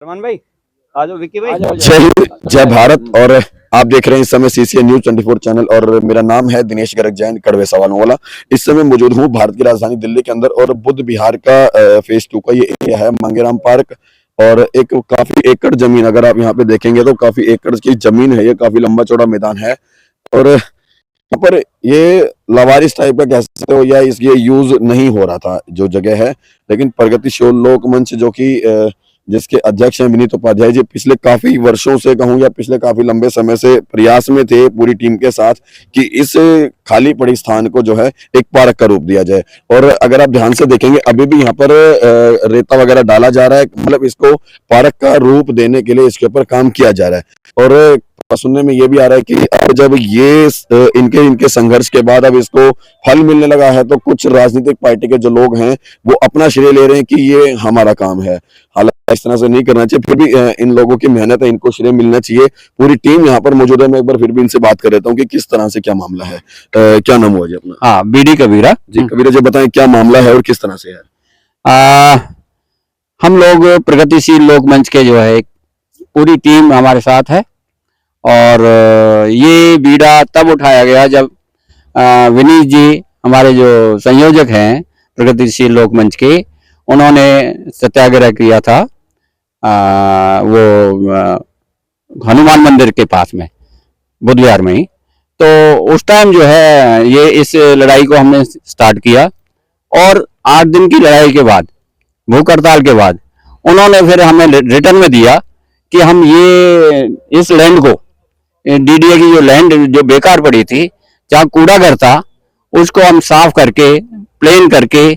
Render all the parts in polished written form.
रमान भाई आ जाओ, विक्की भाई जय हिंद, जय भारत। और आप देख रहे हैं इस समय सीसीएन न्यूज 24 चैनल और मेरा नाम है दिनेश गर्ग जैन, कड़वे सवालों वाला। इस समय मौजूद हूँ भारत की राजधानी दिल्ली के अंदर और बुद्ध विहार का फेज 2 का ये एरिया है मांगेराम पार्क। और एक काफी एकड़ जमीन, अगर आप यहाँ पे देखेंगे तो काफी एकड़ की जमीन है, ये काफी लंबा चौड़ा मैदान है। और यहाँ पर ये लवारिस टाइप का कह सकते हो या ये यूज नहीं हो रहा था जो जगह है, लेकिन प्रगतिशील लोक मंच जो कि जिसके अध्यक्ष हैं विनीत उपाध्याय जी, पिछले काफी वर्षों से कहूं या पिछले काफी लंबे समय से प्रयास में थे पूरी टीम के साथ कि इस खाली पड़ी स्थान को जो है एक पार्क का रूप दिया जाए। और अगर आप ध्यान से देखेंगे अभी भी यहाँ पर रेता वगैरह डाला जा रहा है, मतलब इसको पार्क का रूप देने के लिए इसके ऊपर काम किया जा रहा है। और सुनने में ये भी आ रहा है कि अब जब ये इनके संघर्ष के बाद अब इसको फल मिलने लगा है तो कुछ राजनीतिक पार्टी के जो लोग हैं वो अपना श्रेय ले रहे हैं कि ये हमारा काम है। हालांकि इस तरह से नहीं करना चाहिए, फिर भी इन लोगों की मेहनत है, इनको श्रेय मिलना चाहिए। पूरी टीम यहाँ पर मौजूद है। मैं एक बार फिर भी इनसे बात कर लेता हूँ कि किस तरह से क्या मामला है। क्या नाम हुआ जी अपना? हाँ, बीडी कबीरा जी। कबीरा जी बताएं क्या मामला है और किस तरह से है? हम लोग प्रगतिशील लोक मंच के जो है पूरी टीम हमारे साथ है और ये बीड़ा तब उठाया गया जब विनीत जी हमारे जो संयोजक हैं प्रगतिशील लोक मंच के, उन्होंने सत्याग्रह किया था वो हनुमान मंदिर के पास में बुद्ध विहार में ही। तो उस टाइम जो है ये इस लड़ाई को हमने स्टार्ट किया और 8 दिन की लड़ाई के बाद, भूख हड़ताल के बाद, उन्होंने फिर हमें रिटर्न में दिया कि हम ये इस लैंड को, डीडीए की जो लैंड जो बेकार पड़ी थी, जहाँ कूड़ा घर था, उसको हम साफ करके प्लेन करके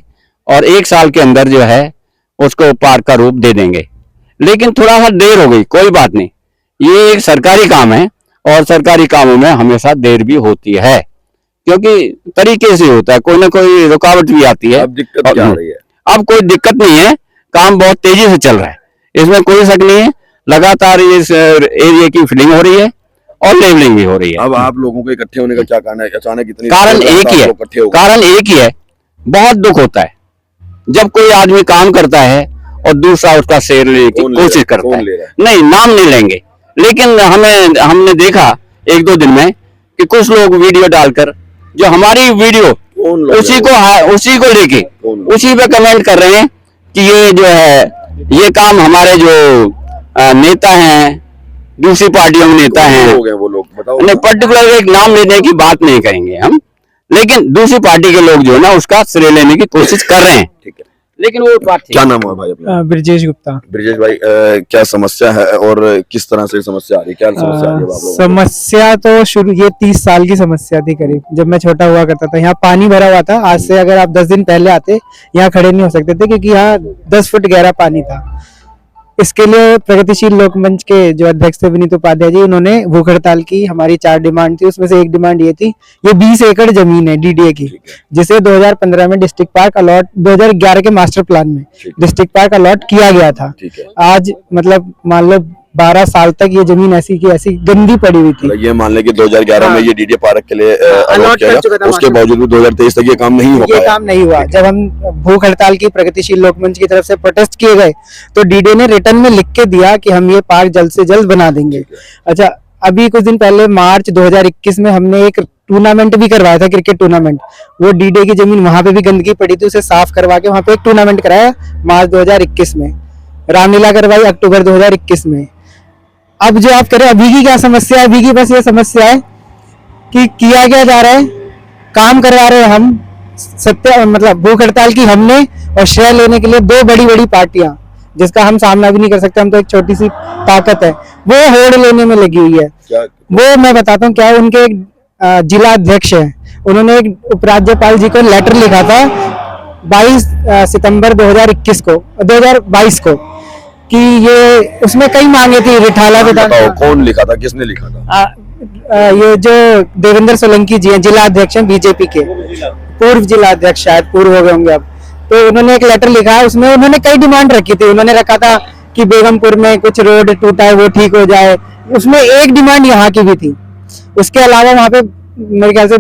और 1 साल के अंदर जो है उसको पार्क का रूप दे देंगे। लेकिन थोड़ा सा देर हो गई, कोई बात नहीं, ये एक सरकारी काम है और सरकारी कामों में हमेशा देर भी होती है क्योंकि तरीके से होता है, कोई ना कोई रुकावट भी आती है। अब दिक्कत क्या आ रही है? अब कोई दिक्कत नहीं है, काम बहुत तेजी से चल रहा है, इसमें कोई शक नहीं है। लगातार इस एरिया की फिलिंग हो रही है और लेवलिंग भी हो रही है। अब आप लोगों को इकट्ठे होने का क्या कारण है? अचानक इतनी कारण एक ही है, कारण एक ही है, बहुत दुख होता है जब कोई आदमी काम करता है और दूसरा उसका शेयर लेने की कोशिश करता है। नहीं, नाम नहीं लेंगे, लेकिन हमने देखा 1-2 दिन में कि कुछ लोग वीडियो डालकर जो हमारी वीडियो उसी को लेके उसी पे कमेंट कर रहे हैं कि ये जो है ये काम हमारे जो नेता हैं, दूसरी पार्टियों में नेता हैं, वो लोग बताओ। नहीं, पर्टिकुलर एक नाम लेने की बात नहीं करेंगे हम, लेकिन दूसरी पार्टी के लोग जो है ना उसका श्रेय लेने की कोशिश कर रहे हैं। ठीक है, लेकिन वो बात क्या नाम है भाई अपना? ब्रजेश गुप्ता। ब्रजेश भाई, क्या समस्या है और किस तरह से समस्या आ रही है? क्या समस्या आ रही है? समस्या तो शुरू ये 30 साल की समस्या थी करीब, जब मैं छोटा हुआ करता था। यहाँ पानी भरा हुआ था। आज से अगर आप 10 दिन पहले आते यहाँ खड़े नहीं हो सकते थे क्योंकि यहाँ 10 फुट गहरा पानी था। इसके लिए प्रगतिशील लोक मंच के जो अध्यक्ष थे विनीत उपाध्याय जी, उन्होंने भूख हड़ताल की। हमारी 4 डिमांड थी, उसमें से एक डिमांड ये थी, ये 20 एकड़ जमीन है डीडीए की, जिसे 2015 में डिस्ट्रिक्ट पार्क अलॉट, 2011 के मास्टर प्लान में डिस्ट्रिक्ट पार्क अलॉट किया गया था। आज मतलब मान लो 12 साल तक ये जमीन ऐसी की ऐसी गंदी पड़ी हुई थी। ये मान लें कि 2011 में ये डीडीए पार्क के लिए अलॉट किया गया, उसके बावजूद भी 2023 तक ये काम नहीं हो पाया। ये काम नहीं हुआ। जब हम भूख हड़ताल की प्रगतिशील लोक मंच की तरफ से प्रोटेस्ट किए गए तो डीडीए ने रिटर्न में लिख के दिया कि हम ये पार्क जल्द से जल्द बना देंगे। अच्छा, अभी कुछ दिन पहले मार्च 2021 में हमने एक टूर्नामेंट भी करवाया था, क्रिकेट टूर्नामेंट। वो डीडीए की जमीन वहां पे भी गंदगी पड़ी थी, उसे साफ करवा के वहां पे एक टूर्नामेंट कराया मार्च 2021 में। रामलीला करवाई अक्टूबर 2021 में। अब जो आप करें, अभी की क्या समस्या है? अभी की बस ये समस्या है कि किया क्या जा रहा है, काम करवा रहे हैं हम, सत्य मतलब भूख हड़ताल की हमने, और श्रेय लेने के लिए 2 बड़ी पार्टियां जिसका हम सामना भी नहीं कर सकते, हम तो एक छोटी सी ताकत है, वो होड़ लेने में लगी हुई है। वो मैं बताता हूँ क्या है। उनके एक जिला अध्यक्ष है, उन्होंने एक उपराज्यपाल जी को लेटर लिखा था 22 सितंबर 2022 को कि ये, उसमें कई मांगे थी। रिठाला विधान, कौन लिखा था, किसने लिखा था? ये जो देवेंद्र सोलंकी जी हैं, जिला अध्यक्ष हैं बीजेपी के, पूर्व जिला अध्यक्ष, शायद पूर्व हो गए होंगे अब। तो उन्होंने एक लेटर लिखा है, उसमें उन्होंने कई डिमांड रखी थी। उन्होंने रखा था कि बेगमपुर में कुछ रोड टूटा है वो ठीक हो जाए, उसमें एक डिमांड यहाँ की भी थी। उसके अलावा वहां पे मेरे ख्याल से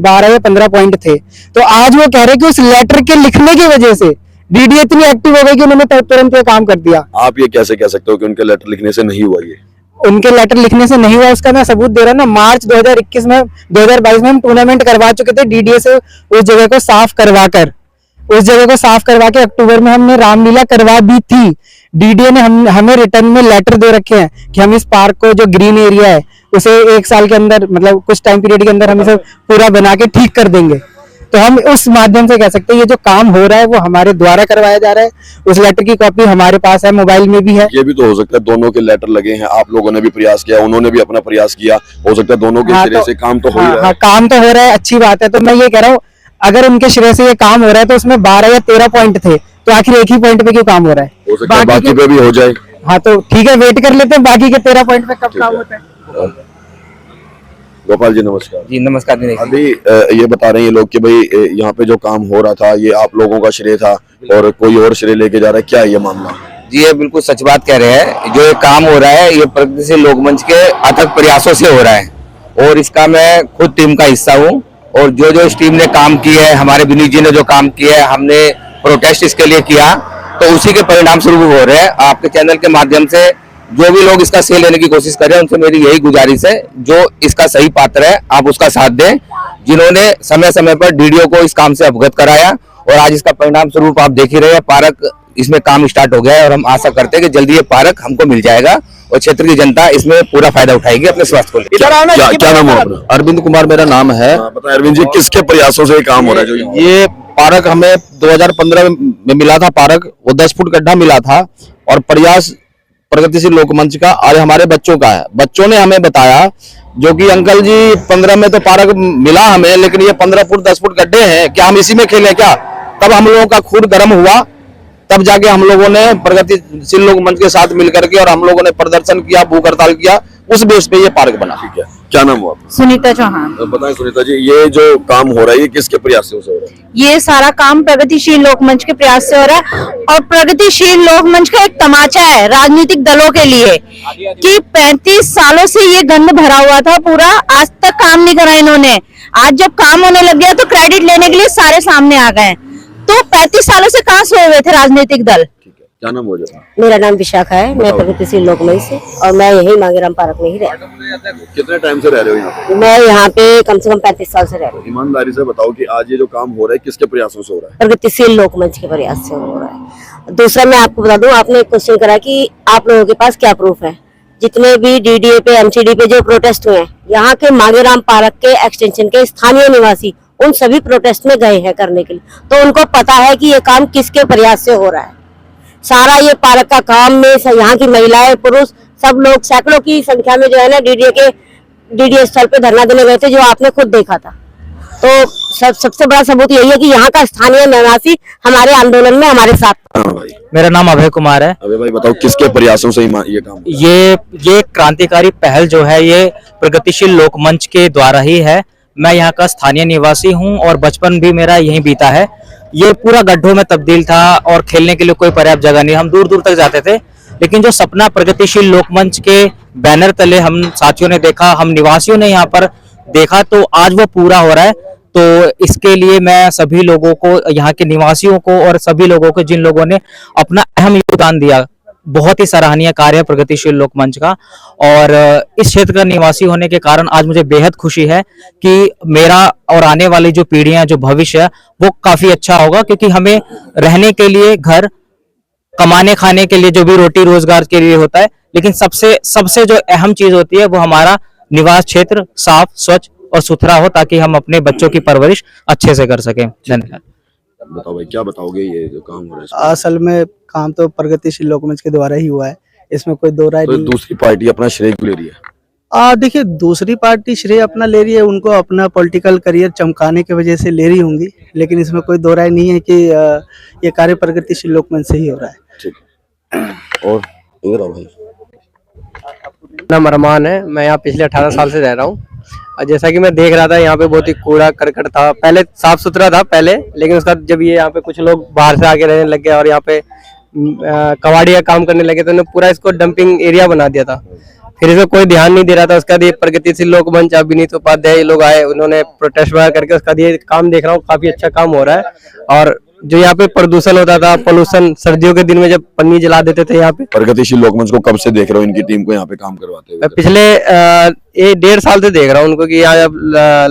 12 या 15 पॉइंट थे। तो आज वो कह रहे कि उस लेटर के लिखने की वजह से डीडीए इतनी एक्टिव हो गई कि उन्होंने तुरंत ये काम कर दिया। आप ये कैसे कह सकते हो कि उनके लेटर लिखने से नहीं हुआ ये? उनके लेटर लिखने से नहीं हुआ, उसका मैं सबूत दे रहा हूं ना। मार्च 2021 में 2022 में हम टूर्नामेंट करवा चुके थे डीडीए से, उस जगह को साफ करवा के अक्टूबर में हमने रामलीला करवा दी थी। डीडीए ने हमें रिटर्न में लेटर दे रखे हैं कि हम इस पार्क को, जो ग्रीन एरिया है, उसे 1 साल के अंदर, मतलब कुछ टाइम पीरियड के अंदर हम इसे पूरा बना के ठीक कर देंगे। तो हम उस माध्यम से कह सकते हैं ये जो काम हो रहा है वो हमारे द्वारा करवाया जा रहा है। उस लेटर की कॉपी हमारे पास है, मोबाइल में भी है। ये भी तो हो सकता है दोनों के लेटर लगे हैं, आप लोगों ने भी प्रयास किया, उन्होंने भी अपना प्रयास किया, हो सकता है दोनों के सिरे से काम तो हो ही रहा है। काम तो हो रहा है, अच्छी बात है। तो मैं ये कह रहा हूँ, अगर उनके श्रेय से ये काम हो रहा है तो उसमें 12 या 13 पॉइंट थे, तो आखिर एक ही पॉइंट पे क्यों काम हो रहा है? हो सकता है बाकी पे भी हो जाए। हाँ तो ठीक है, वेट कर लेते हैं बाकी के 13 पॉइंट पे कब काम होता है। गोपाल जी नमस्कार। जी नमस्कार दिनेश। अभी ये बता रहे हैं ये लोग कि भाई यहाँ पे जो काम हो रहा था ये आप लोगों का श्रेय था और कोई और श्रेय लेके जा रहा है, क्या है ये मामला? जी ये बिल्कुल सच बात कह रहे हैं। जो ये काम हो रहा है ये प्रगतिशील लोकमंच के अथक प्रयासों से हो रहा है और इसका मैं खुद टीम का हिस्सा हूँ। और जो इस टीम ने काम किया है, हमारे विनीत जी ने जो काम किया है, हमने प्रोटेस्ट इसके लिए किया, तो उसी के परिणाम स्वरूप हो रहे हैं। आपके चैनल के माध्यम से जो भी लोग इसका श्रेय लेने की कोशिश कर रहे हैं उनसे मेरी यही गुजारिश है, जो इसका सही पात्र है आप उसका साथ दें, जिन्होंने समय समय पर डीडीओ को इस काम से अवगत कराया। और आज इसका परिणाम स्वरूप आप देख ही रहे हैं, पार्क इसमें काम स्टार्ट हो गया है और हम आशा करते हैं कि जल्दी ये पार्क हमको मिल जाएगा और क्षेत्र की जनता इसमें पूरा फायदा उठाएगी अपने स्वास्थ्य को लेकर। क्या नाम है अपना? अरविंद कुमार मेरा नाम है। पता है अरविंद जी, किसके प्रयासों से ये काम हो रहा है? जो ये पार्क हमें 2015 में मिला था, पार्क वो 10 फुट गड्ढा मिला था और प्रयास प्रगतिशील लोकमंच का आज हमारे बच्चों का है। बच्चों ने हमें बताया जो कि अंकल जी 15 में तो पार्क मिला हमें, लेकिन ये 15 फुट 10 फुट गड्ढे हैं, क्या हम इसी में खेलें क्या? तब हम लोगों का खून गर्म हुआ, तब जाके हम लोगों ने प्रगतिशील लोकमंच के साथ मिलकर के और हम लोगों ने प्रदर्शन किया, भूख हड़ताल किया, उस बेस पे ये पार्क बना। ठीक है, क्या नाम हुआ आपका? सुनीता चौहान। बताएं सुनीता जी, ये जो काम हो रहा है ये किसके प्रयासों से हो रहा है? ये सारा काम प्रगतिशील लोकमंच के प्रयास से हो रहा है और प्रगतिशील लोकमंच का एक तमाचा है राजनीतिक दलों के लिए कि 35 सालों से ये गंद भरा हुआ था पूरा, आज तक काम नहीं करा इन्होंने। आज जब काम होने लग गया तो क्रेडिट लेने के लिए सारे सामने आ गए। तो 35 सालों से कहाँ सोए हुए थे राजनीतिक दल? क्या नाम हो जाता? मेरा नाम विशाखा है, मैं प्रगतिशील लोकमंच से और मैं यही मांगेराम पार्क में ही रहती हूँ। कितने टाइम से रह रहे हो यहाँ पे? मैं यहाँ पे कम से कम 35 साल से रह रही हूँ। ईमानदारी से बताओ कि आज ये जो काम हो रहा है किसके प्रयासों से हो रहा है? प्रगतिशील लोकमंच के प्रयास से हो रहा है। दूसरा मैं आपको बता दूं, आपने एक क्वेश्चन करा कि आप लोगों के पास क्या प्रूफ है। जितने भी डीडीए पे, एमसीडी पे जो प्रोटेस्ट हुए हैं, यहाँ के मांगेराम पार्क के एक्सटेंशन के स्थानीय निवासी उन सभी प्रोटेस्ट में गए हैं करने के लिए, तो उनको पता है कि ये काम किसके प्रयास से हो रहा है। सारा ये पार्क का काम में यहाँ की महिलाएं, पुरुष, सब लोग सैकड़ों की संख्या में जो है ना डीडीए स्थल पे धरना देने गए थे, जो आपने खुद देखा था। तो सबसे बड़ा सबूत यही है कि यहाँ का स्थानीय निवासी हमारे आंदोलन में हमारे साथ। मेरा नाम अभय कुमार है। अभय भाई बताओ किसके प्रयासों से ये काम? ये क्रांतिकारी पहल जो है ये प्रगतिशील लोकमंच के द्वारा ही है। मैं यहाँ का स्थानीय निवासी हूँ और बचपन भी मेरा यहीं बीता है। ये पूरा गड्ढों में तब्दील था और खेलने के लिए कोई पर्याप्त जगह नहीं, हम दूर दूर तक जाते थे। लेकिन जो सपना प्रगतिशील लोकमंच के बैनर तले हम साथियों ने देखा, हम निवासियों ने यहाँ पर देखा, तो आज वो पूरा हो रहा है। तो इसके लिए मैं सभी लोगों को, यहाँ के निवासियों को और सभी लोगों को जिन लोगों ने अपना अहम योगदान दिया, बहुत ही सराहनीय कार्य है प्रगतिशील लोकमंच का। और इस क्षेत्र का निवासी होने के कारण आज मुझे बेहद खुशी है कि मेरा और आने वाली जो पीढ़ियां, जो भविष्य है वो काफी अच्छा होगा, क्योंकि हमें रहने के लिए घर, कमाने खाने के लिए जो भी रोटी रोजगार के लिए होता है, लेकिन सबसे जो अहम चीज होती है वो हमारा निवास क्षेत्र साफ, स्वच्छ और सुथरा हो, ताकि हम अपने बच्चों की परवरिश अच्छे से कर सकें। धन्यवाद। बताओ भाई, क्या बताओगे ये जो काम हो रहा है? असल में काम तो प्रगतिशील लोकमंच के द्वारा ही हुआ है, इसमें कोई दो राय तो नहीं। दूसरी पार्टी अपना श्रेय क्यों ले रही है? देखिए, दूसरी पार्टी श्रेय अपना ले रही है, उनको अपना पॉलिटिकल करियर चमकाने की वजह से ले रही होंगी, लेकिन इसमें कोई दो राय नहीं है कि ये कार्य प्रगतिशील लोकमंच से ही हो रहा है। ठीक। और इधर आओ भाई। नाम अरमान है, मैं यहाँ पिछले 18 साल से रह रहा हूँ। जैसा कि मैं देख रहा था, यहाँ पे बहुत ही कूड़ा करकट था। पहले साफ सुथरा था पहले, लेकिन उसका जब ये यहाँ पे कुछ लोग बाहर से आके रहने लग गए और यहाँ पे कबाड़ी का काम करने लगे, तो उन्होंने पूरा इसको डंपिंग एरिया बना दिया था। फिर इसको कोई ध्यान नहीं दे रहा था। उसका ये प्रगतिशील लोकमंच, विनीत उपाध्याय लोग आए, उन्होंने प्रोटेस्ट वगैरह करके उसका ये काम देख रहा हूँ, काफी अच्छा काम हो रहा है। और जो यहाँ पे प्रदूषण होता था, पोल्यूशन, सर्दियों के दिन में जब पन्नी जला देते थे यहाँ पे। प्रगतिशील लोकमंच को कब से देख रहे हो इनकी टीम को यहाँ पे काम करवाते हुए? मैं पिछले 1.5 साल से देख रहा हूँ उनको कि यहाँ अब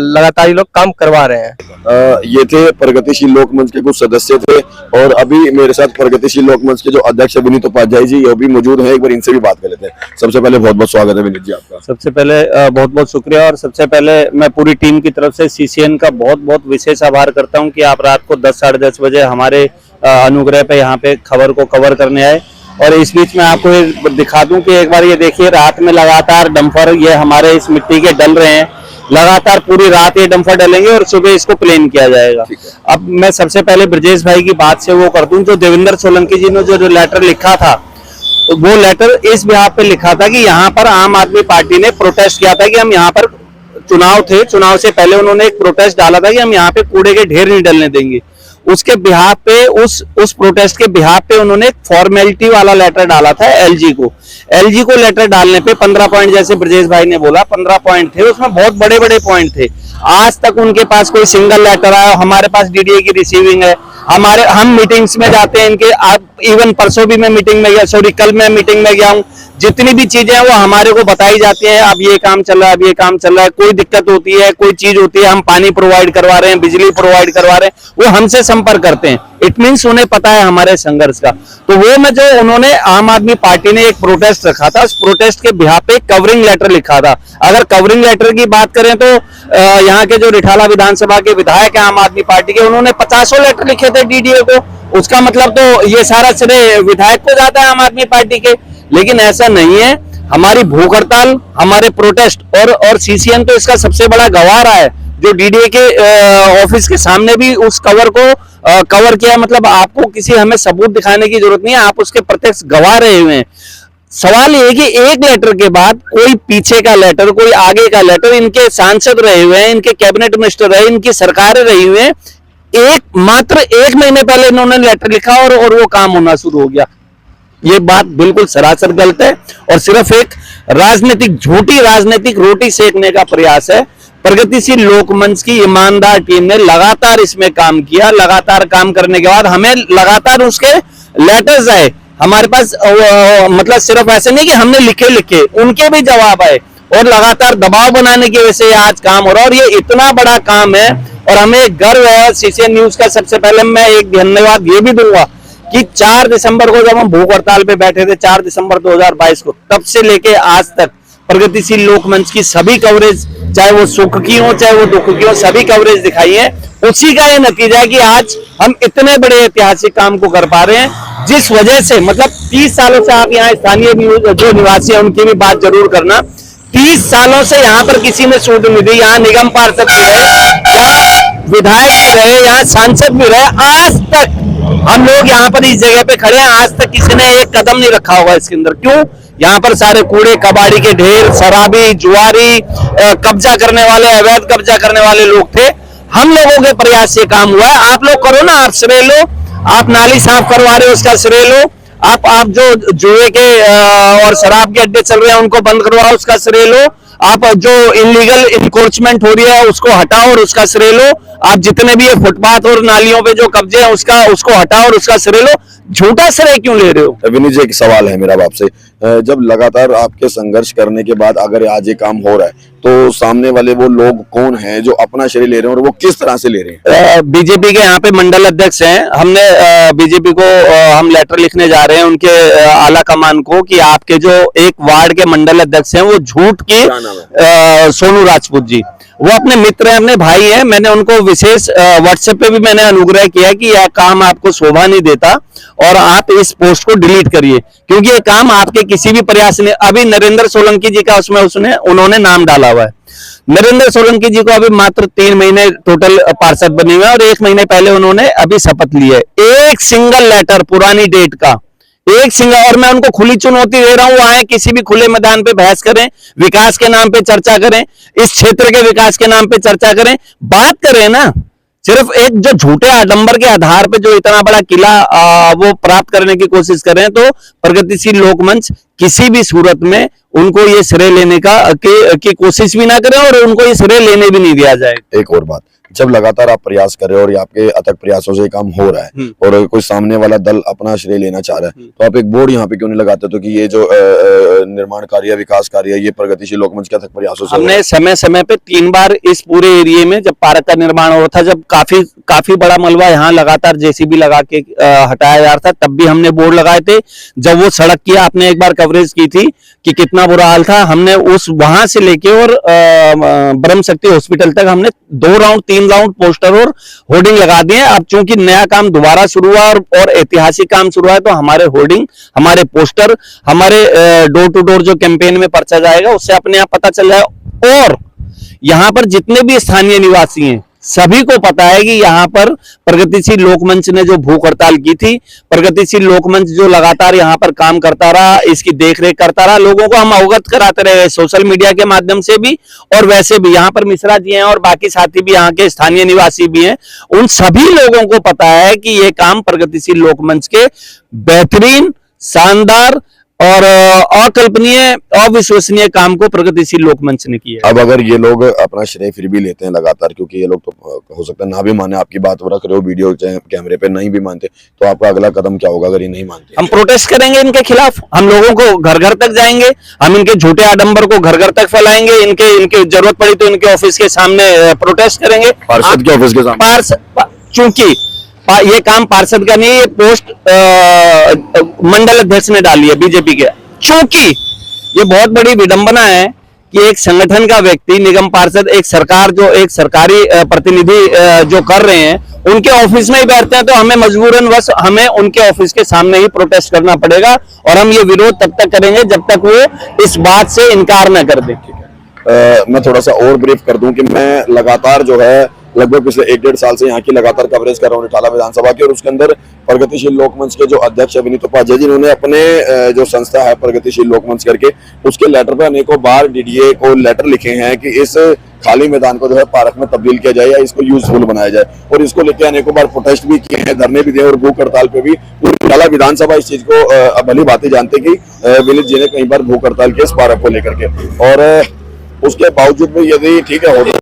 लगातार ये लोग काम करवा रहे हैं। ये थे प्रगतिशील लोकमंच के कुछ सदस्य थे और अभी मेरे साथ प्रगतिशील लोकमंच के जो अध्यक्ष विनीत उपाध्याय जी ये भी मौजूद हैं। एक बार इनसे भी बात कर लेते हैं। सबसे पहले बहुत बहुत स्वागत है विनीत जी आपका। सबसे पहले बहुत बहुत शुक्रिया और सबसे पहले मैं पूरी टीम की तरफ से सीसीएन का बहुत बहुत विशेष आभार करता हूं कि आप रात को 10 साढ़े 10 बजे हमारे अनुग्रह पे यहाँ पे खबर को कवर करने आए। और इस बीच में आपको एक दिखा दूं कि एक बार ये देखिए, रात में लगातार डंपर ये हमारे इस मिट्टी के डल रहे हैं, लगातार पूरी रात ये डंपर डलेंगे और सुबह इसको प्लेन किया जाएगा। अब मैं सबसे पहले ब्रजेश भाई की बात से वो कर दूं, जो देवेंद्र सोलंकी जी ने जो लेटर लिखा था, तो वो लेटर इस बिहाफ पे लिखा था कि यहाँ पर आम आदमी पार्टी ने प्रोटेस्ट किया था कि हम यहाँ पर चुनाव थे, चुनाव से पहले उन्होंने एक प्रोटेस्ट डाला था कि हम यहाँ पे कूड़े के ढेर नहीं डलने देंगे। उसके बिहाफ पे उस प्रोटेस्ट के बिहाफ पे उन्होंने फॉर्मेलिटी वाला लेटर डाला था एलजी को लेटर डालने पे 15 पॉइंट, जैसे ब्रजेश भाई ने बोला 15 पॉइंट थे, उसमें बहुत बड़े बड़े पॉइंट थे। आज तक उनके पास कोई सिंगल लेटर आया। हमारे पास डीडीए की रिसीविंग है, हम मीटिंग्स में जाते हैं इनके। इवन परसों भी मैं मीटिंग में गया, सॉरी कल मैं मीटिंग में गया हूँ। जितनी भी चीजें हैं वो हमारे को बताई जाती हैं, अब ये काम चल रहा है, अब ये काम चल रहा है। कोई दिक्कत होती है, कोई चीज होती है, हम पानी प्रोवाइड करवा रहे हैं, बिजली प्रोवाइड करवा रहे हैं, वो हमसे संपर्क करते हैं। इट मीन्स उन्हें पता है हमारे संघर्ष का। तो वो में जो उन्होंने आम आदमी पार्टी ने एक प्रोटेस्ट रखा था, उस प्रोटेस्ट के बिहाफ पे कवरिंग लेटर लिखा था। अगर कवरिंग लेटर की बात करें तो यहाँ के जो रिठाला विधानसभा के विधायक है आम आदमी पार्टी के, उन्होंने 50 लेटर लिखे थे डीडीए को। उसका मतलब तो ये सारा श्रेय विधायक को जाता है आम आदमी पार्टी के, लेकिन ऐसा नहीं है। हमारी भूख हड़ताल, हमारे प्रोटेस्ट और सीसीएन तो इसका सबसे बड़ा गवाह रहा है, जो डीडीए के ऑफिस के सामने भी उस कवर को कवर किया। मतलब आपको किसी हमें सबूत दिखाने की जरूरत नहीं है, आप उसके प्रत्यक्ष गवाह रहे हुए हैं। सवाल ये है कि एक लेटर के बाद कोई पीछे का लेटर, कोई आगे का लेटर, इनके सांसद रहे हुए हैं, इनके कैबिनेट मिनिस्टर रहे, इनकी सरकारें रही हुई हैं, मात्र एक महीने पहले इन्होंने लेटर लिखा और वो काम होना शुरू हो गया। ये बात बिल्कुल सरासर गलत है और सिर्फ एक झूठी राजनीतिक रोटी सेकने का प्रयास है। प्रगतिशील लोकमंच की ईमानदार टीम ने लगातार इसमें काम किया। लगातार काम करने के बाद हमें लगातार उसके लेटर्स आए हमारे पास। मतलब सिर्फ ऐसे नहीं कि हमने लिखे, उनके भी जवाब आए और लगातार दबाव बनाने की वजह से आज काम हो रहा है। और ये इतना बड़ा काम है और हमें गर्व है सीसीएन न्यूज का। सबसे पहले मैं एक धन्यवाद ये भी दूंगा कि 4 दिसंबर को जब हम भूख हड़ताल पे बैठे थे, 4 दिसंबर 2022 को, तब से लेके आज तक प्रगतिशील लोकमंच की सभी कवरेज, चाहे वो सुख की हो चाहे वो दुख की हो, सभी कवरेज दिखाई है। उसी का ये नतीजा है कि आज हम इतने बड़े ऐतिहासिक काम को कर पा रहे हैं, जिस वजह से मतलब 30 सालों से आप यहाँ स्थानीय जो निवासी है उनकी भी बात जरूर करना। 30 सालों से यहाँ पर किसी ने सूद नहीं दी। यहाँ निगम पार्षद भी रहे, यहाँ विधायक भी रहे, यहाँ सांसद भी रहे, आज तक हम लोग यहाँ पर इस जगह पे खड़े हैं, आज तक किसी ने एक कदम नहीं रखा होगा इसके अंदर। क्यों? यहाँ पर सारे कूड़े कबाड़ी के ढेर, शराबी, जुआरी, कब्जा करने वाले, अवैध कब्जा करने वाले लोग थे। हम लोगों के प्रयास से काम हुआ है। आप लोग करो ना, आप श्रेय लो। आप नाली साफ करवा रहे हो उसका श्रेय लो। आप जो जुए के और शराब के अड्डे चल रहे हैं उनको बंद करवाओ, उसका श्रेय लो। आप जो इलीगल इंक्रोचमेंट हो रही है उसको हटाओ और उसका श्रेय लो। आप जितने भी ये फुटपाथ और नालियों पे जो कब्जे हैं उसको हटाओ और उसका श्रेय लो। झूठा श्रेय क्यों ले रहे हो? विनीत जी, एक सवाल है मेरा आपसे। जब लगातार आपके संघर्ष करने के बाद अगर आज ये काम हो रहा है तो सामने वाले वो लोग कौन हैं जो अपना श्रेय ले रहे हैं और वो किस तरह से ले रहे हैं? बीजेपी के यहाँ पे मंडल अध्यक्ष हैं। हमने बीजेपी को हम लेटर लिखने जा रहे हैं उनके आला कमान को कि आपके जो एक वार्ड के मंडल अध्यक्ष हैं वो झूठ की, सोनू राजपूत जी, वो अपने मित्र हैं, अपने भाई हैं। मैंने उनको विशेष व्हाट्सएप पे भी मैंने अनुग्रह किया कि यह काम आपको शोभा नहीं देता और आप इस पोस्ट को डिलीट करिए, क्योंकि ये काम आपके किसी भी प्रयास ने। अभी नरेंद्र सोलंकी जी का उसमें उन्होंने नाम डाला हुआ है। नरेंद्र सोलंकी जी को अभी मात्र 3 महीने टोटल पार्षद बने हुए हैं और 1 महीने पहले उन्होंने अभी शपथ ली है। एक सिंगल लेटर पुरानी डेट का, एक सिंगल, और मैं उनको खुली चुनौती दे रहा हूं, आए किसी भी खुले मैदान पे बहस करें, विकास के नाम पे चर्चा करें, इस क्षेत्र के विकास के नाम पे चर्चा करें, बात करें ना। सिर्फ एक जो झूठे आडंबर के आधार पे जो इतना बड़ा किला वो प्राप्त करने की कोशिश करें, तो प्रगतिशील लोकमंच किसी भी सूरत में उनको ये श्रेय लेने की कोशिश भी ना करें और उनको ये श्रेय लेने भी नहीं दिया जाए। एक और बात, जब लगातार आप प्रयास कर रहे हो और ये आपके अथक प्रयासों से ये काम हो रहा है और कोई सामने वाला दल अपना श्रेय लेना चाह रहा है, तो आप एक बोर्ड यहाँ पे क्यों नहीं लगाते? तो कि ये जो निर्माण कार्य, विकास कार्य, ये प्रगतिशील लोकमंच के अथक प्रयासों से हमने समय समय पे 3 बार इस पूरे एरिया में, जब पार्क का निर्माण हो रहा था, जब काफी बड़ा मलबा यहाँ लगातार जेसीबी लगा के हटाया जा रहा था, तब भी हमने बोर्ड लगाए थे। जब वो सड़क की आपने एक बार कवरेज की थी कि कितना बुरा हाल था, हमने उस वहां से लेके और ब्रह्म शक्ति हॉस्पिटल तक हमने 2 राउंड 3 राउंड पोस्टर और होर्डिंग लगा दिए। अब चूंकि नया काम दोबारा शुरू हुआ और ऐतिहासिक काम शुरू हुआ है, तो हमारे होर्डिंग, हमारे पोस्टर, हमारे डोर टू डोर जो कैंपेन में पर्चा जाएगा, उससे अपने आप पता चल जाए। और यहाँ पर जितने भी स्थानीय निवासी हैं, सभी को पता है कि यहाँ पर प्रगतिशील लोकमंच ने जो भूख हड़ताल की थी, प्रगतिशील लोकमंच जो लगातार यहाँ पर काम करता रहा, इसकी देखरेख करता रहा, लोगों को हम अवगत कराते रहे सोशल मीडिया के माध्यम से भी और वैसे भी। यहाँ पर मिश्रा जी हैं और बाकी साथी भी यहाँ के स्थानीय निवासी भी हैं, उन सभी लोगों को पता है कि ये काम प्रगतिशील लोकमंच के बेहतरीन, शानदार और अकल्पनीय, अविश्वसनीय काम को प्रगतिशील लोकमंच ने किया। अब अगर ये लोग अपना श्रेय फिर भी लेते हैं लगातार, क्योंकि ये लोग तो हो सकता है ना भी माने, आपकी बात रख रहे हो वीडियो कैमरे पे, नहीं भी मानते, तो आपका अगला कदम क्या होगा अगर ये नहीं मानते? हम प्रोटेस्ट करेंगे इनके खिलाफ, हम लोगों को घर घर तक जाएंगे, हम इनके झूठे आडंबर को घर घर तक फैलाएंगे, इनके जरूरत पड़ी तो इनके ऑफिस के सामने प्रोटेस्ट करेंगे, पार्षद के ऑफिस के सामने। चूंकि ये काम पार्षद का नहीं, ये पोस्ट मंडल अध्यक्ष ने डाली है बीजेपी के। चूंकि ये बहुत बड़ी विडंबना है कि एक संगठन का व्यक्ति, निगम पार्षद, एक सरकार जो एक सरकारी प्रतिनिधि जो कर रहे हैं, उनके ऑफिस में ही बैठते हैं, तो हमें मजबूरन बस हमें उनके ऑफिस के सामने ही प्रोटेस्ट करना पड़ेगा और हम ये विरोध तब तक करेंगे जब तक वो इस बात से इनकार न कर दें। मैं थोड़ा सा और ब्रीफ कर दूं कि मैं लगातार जो है लगभग पिछले 1-1.5 साल से यहाँ की लगातार कवरेज कर रहा हूँ इटाला विधानसभा की, और उसके अंदर प्रगतिशील लोकमंच के जो अध्यक्ष विनीत उपाध्याय जी, इन्होंने अपने जो संस्था है प्रगतिशील लोकमंच करके, उसके लेटर पे अनेकों बार डीडीए को लेटर लिखे हैं कि इस खाली मैदान को जो है पार्क में तब्दील किया जाए या इसको यूजफुल बनाया जाए, और इसको लेकर अनेकों बार प्रोटेस्ट भी किए हैं, धरने भी दिए और भूख हड़ताल पे भी। पूरी इटाला विधानसभा इस चीज को भली बातें जानते कि विनीत जी ने कई बार भूख हड़ताल की इस पार्क को लेकर के, और उसके बावजूद भी यदि ठीक है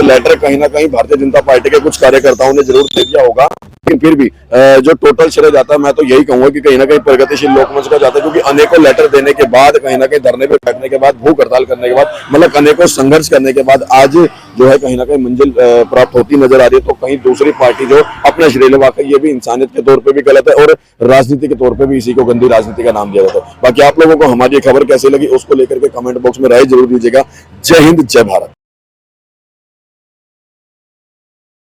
लेटर कहीं ना कहीं भारतीय जनता पार्टी के कुछ कार्यकर्ताओं ने जरूर दे दिया होगा, लेकिन फिर भी जो टोटल श्रेय जाता है, मैं तो यही कहूंगा कि कहीं ना कहीं प्रगतिशील लोकमंच का जाता है, क्योंकि अनेकों लेटर देने के बाद, कहीं ना कहीं धरने पे बैठने के बाद, भूख हड़ताल करने के बाद, मतलब अनेकों संघर्ष करने के बाद आज जो है कहीं ना कहीं मंजिल प्राप्त होती नजर आ रही है। तो कहीं दूसरी पार्टी जो अपना श्रेय ले, वाकई ये भी इंसानियत के तौर पर भी गलत है और राजनीति के तौर पर भी इसी को गंदी राजनीति का नाम दिया जाता है। बाकी आप लोगों को हमारी खबर कैसी लगी उसको लेकर के कमेंट बॉक्स में राय जरूर दीजिएगा। जय हिंद, जय भारत।